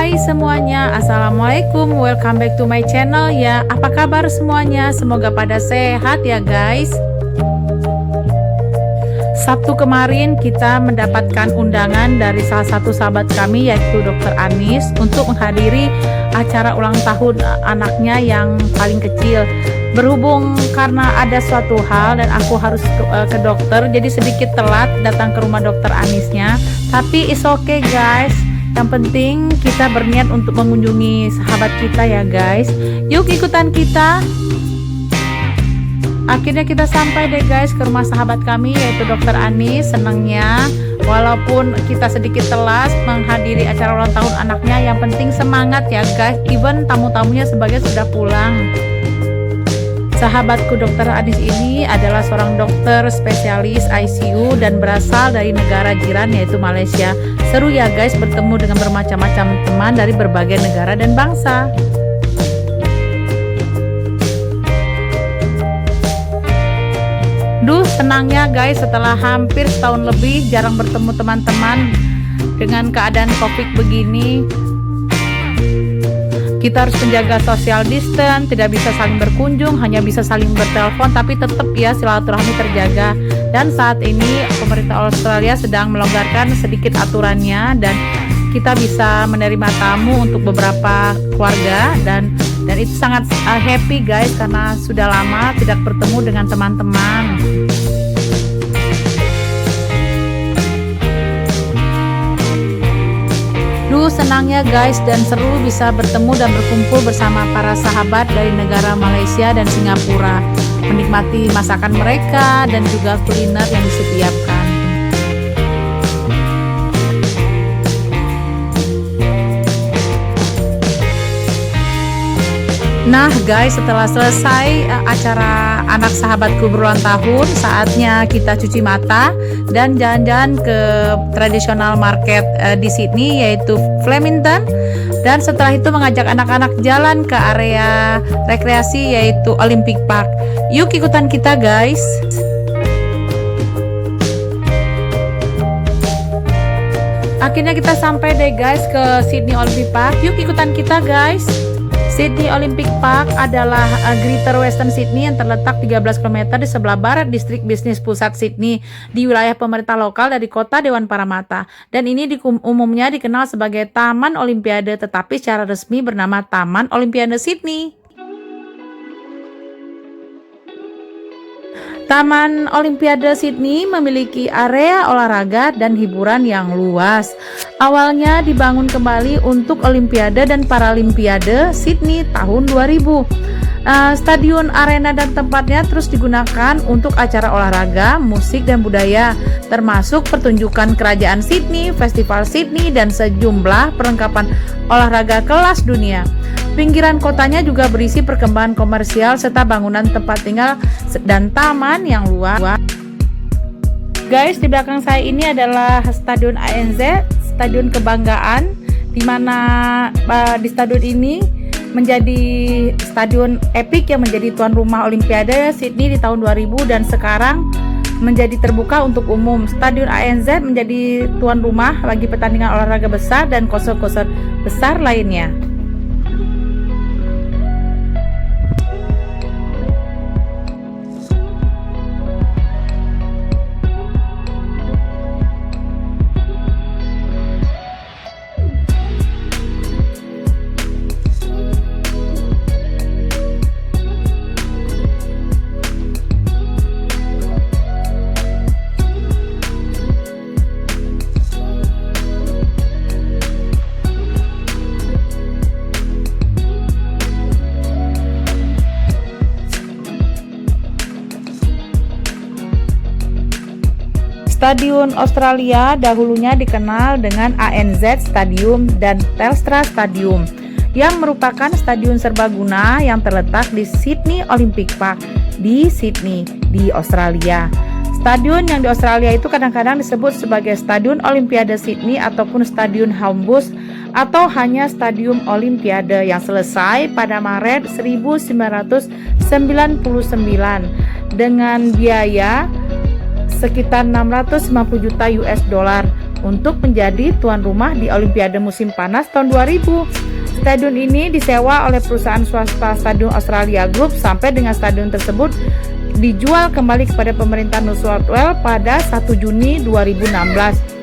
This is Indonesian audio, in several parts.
Hai semuanya, Assalamualaikum, welcome back to my channel ya. Apa kabar semuanya? Semoga pada sehat ya guys. Sabtu kemarin kita mendapatkan undangan dari salah satu sahabat kami, yaitu Dr. Anis, untuk menghadiri acara ulang tahun anaknya yang paling kecil. Berhubung karena ada suatu hal dan aku harus ke dokter, jadi sedikit telat datang ke rumah Dr. Anisnya. Tapi it's okay guys, yang penting kita berniat untuk mengunjungi sahabat kita ya guys. Yuk ikutan kita. Akhirnya kita sampai deh guys ke rumah sahabat kami, yaitu Dr. Anis. Senangnya walaupun kita sedikit telat menghadiri acara ulang tahun anaknya, yang penting semangat ya guys. Even tamu-tamunya sebagian sudah pulang. Sahabatku Dr. Anis ini adalah seorang dokter spesialis ICU dan berasal dari negara jiran, yaitu Malaysia. Seru ya guys bertemu dengan bermacam-macam teman dari berbagai negara dan bangsa. Duh, senangnya guys, setelah hampir setahun lebih jarang bertemu teman-teman dengan keadaan COVID begini. Kita harus menjaga social distance, tidak bisa saling berkunjung, hanya bisa saling bertelepon, tapi tetap ya silaturahmi terjaga. Dan saat ini pemerintah Australia sedang melonggarkan sedikit aturannya, dan kita bisa menerima tamu untuk beberapa keluarga, dan itu sangat happy guys, karena sudah lama tidak bertemu dengan teman-teman. Senangnya guys, dan seru bisa bertemu dan berkumpul bersama para sahabat dari negara Malaysia dan Singapura, menikmati masakan mereka dan juga kuliner yang disediakan. Nah guys, setelah selesai acara anak sahabatku berulang tahun, saatnya kita cuci mata dan jalan-jalan ke tradisional market di Sydney, yaitu Flemington. Dan setelah itu mengajak anak-anak jalan ke area rekreasi, yaitu Olympic Park. Yuk ikutan kita guys. Akhirnya kita sampai deh guys ke Sydney Olympic Park. Yuk ikutan kita guys. Sydney Olympic Park adalah Greater Western Sydney yang terletak 13 km di sebelah barat distrik bisnis pusat Sydney, di wilayah pemerintah lokal dari kota Dewan Parramatta. Dan ini umumnya dikenal sebagai Taman Olimpiade, tetapi secara resmi bernama Taman Olimpiade Sydney. Taman Olimpiade Sydney memiliki area olahraga dan hiburan yang luas. Awalnya dibangun kembali untuk Olimpiade dan Paralimpiade Sydney tahun 2000. Stadion, arena, dan tempatnya terus digunakan untuk acara olahraga, musik, dan budaya, termasuk pertunjukan kerajaan Sydney, festival Sydney, dan sejumlah perlengkapan olahraga kelas dunia. Pinggiran kotanya juga berisi perkembangan komersial serta bangunan tempat tinggal dan taman yang luas. Guys, di belakang saya ini adalah Stadion ANZ, Stadion Kebanggaan, di mana di stadion ini menjadi stadion epik yang menjadi tuan rumah Olimpiade Sydney di tahun 2000 dan sekarang menjadi terbuka untuk umum. Stadion ANZ menjadi tuan rumah bagi pertandingan olahraga besar dan konser-konser besar lainnya. Stadion Australia dahulunya dikenal dengan ANZ Stadium dan Telstra Stadium, yang merupakan stadion serbaguna yang terletak di Sydney Olympic Park di Sydney, di Australia. Stadion yang di Australia itu kadang-kadang disebut sebagai Stadion Olimpiade Sydney ataupun Stadion Homebush atau hanya Stadium Olimpiade, yang selesai pada Maret 1999 dengan biaya sekitar 650 juta US dollar untuk menjadi tuan rumah di Olimpiade musim panas tahun 2000. Stadion ini disewa oleh perusahaan swasta Stadion Australia Group sampai dengan stadion tersebut dijual kembali kepada pemerintah New South Wales pada 1 Juni 2016.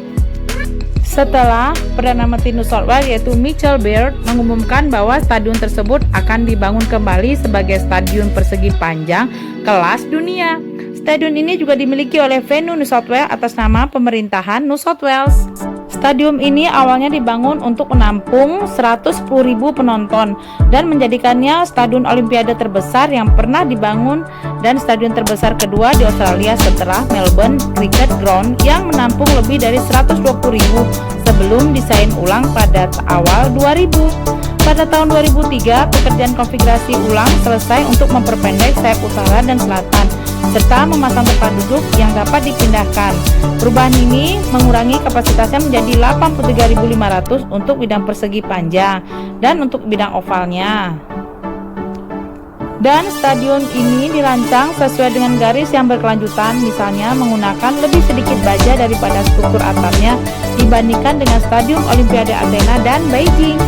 Setelah Perdana Menteri New South Wales yaitu Michael Baird mengumumkan bahwa stadion tersebut akan dibangun kembali sebagai stadion persegi panjang kelas dunia. Stadion ini juga dimiliki oleh Venue New South Wales atas nama pemerintahan New South Wales. Stadium ini awalnya dibangun untuk menampung 110.000 penonton dan menjadikannya stadion Olimpiade terbesar yang pernah dibangun dan stadion terbesar kedua di Australia setelah Melbourne Cricket Ground yang menampung lebih dari 120.000 sebelum didesain ulang pada awal 2000. Pada tahun 2003, pekerjaan konfigurasi ulang selesai untuk memperpendek sayap utara dan selatan, serta memasang tempat duduk yang dapat dipindahkan. Perubahan ini mengurangi kapasitasnya menjadi 83.500 untuk bidang persegi panjang dan untuk bidang ovalnya. Dan stadion ini dirancang sesuai dengan garis yang berkelanjutan, misalnya menggunakan lebih sedikit baja daripada struktur atapnya dibandingkan dengan Stadion Olimpiade Athena dan Beijing.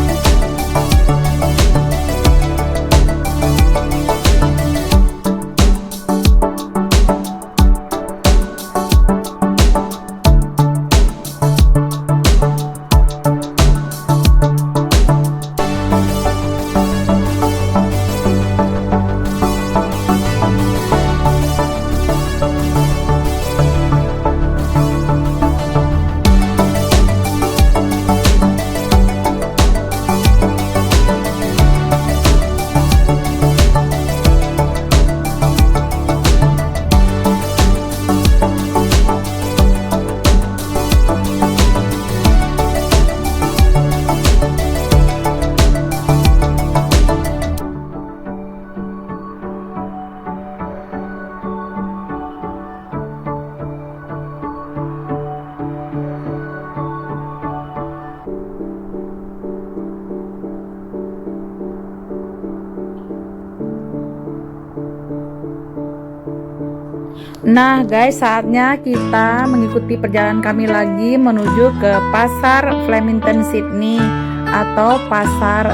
Nah guys, saatnya kita mengikuti perjalanan kami lagi menuju ke pasar Flemington Sydney atau pasar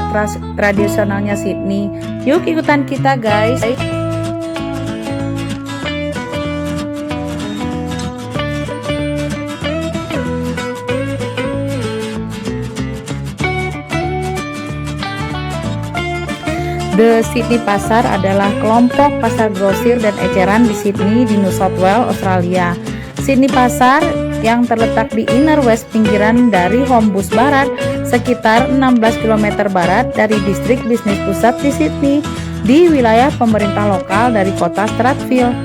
tradisionalnya Sydney. Yuk ikutan kita guys. The Sydney Pasar adalah kelompok pasar grosir dan eceran di Sydney di New South Wales, Australia. Sydney Pasar yang terletak di inner west pinggiran dari Homebush Barat, sekitar 16 km barat dari distrik bisnis pusat di Sydney, di wilayah pemerintah lokal dari kota Strathfield.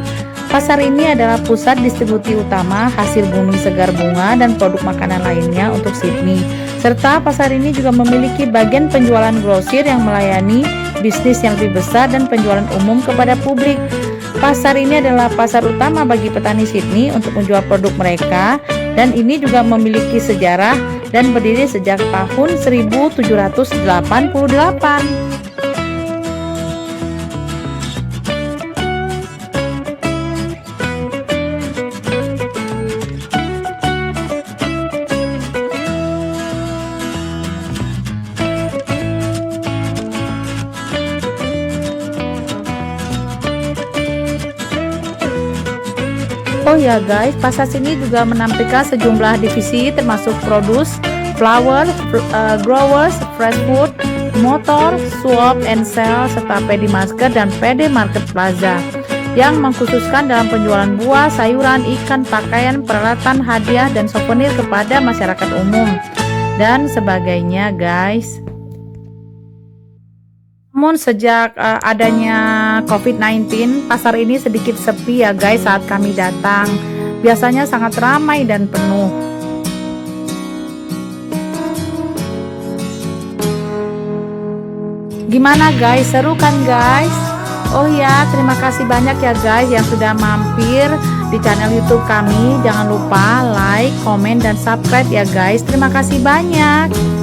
Pasar ini adalah pusat distribusi utama hasil bumi segar bunga dan produk makanan lainnya untuk Sydney. Serta pasar ini juga memiliki bagian penjualan grosir yang melayani bisnis yang lebih besar dan penjualan umum kepada publik. Pasar ini adalah pasar utama bagi petani Sydney untuk menjual produk mereka, dan ini juga memiliki sejarah dan berdiri sejak tahun 1788. Oh ya guys, pasar sini juga menampilkan sejumlah divisi termasuk produce, flower, growers, fresh food, motor, swap and sell, serta PD masker dan PD market plaza yang mengkhususkan dalam penjualan buah, sayuran, ikan, pakaian, peralatan, hadiah, dan souvenir kepada masyarakat umum dan sebagainya guys. Namun sejak adanya COVID-19, pasar ini sedikit sepi ya guys saat kami datang. Biasanya sangat ramai dan penuh. Gimana guys, seru kan guys? Oh ya, terima kasih banyak ya guys yang sudah mampir di channel YouTube kami. Jangan lupa like, komen, dan subscribe ya guys. Terima kasih banyak.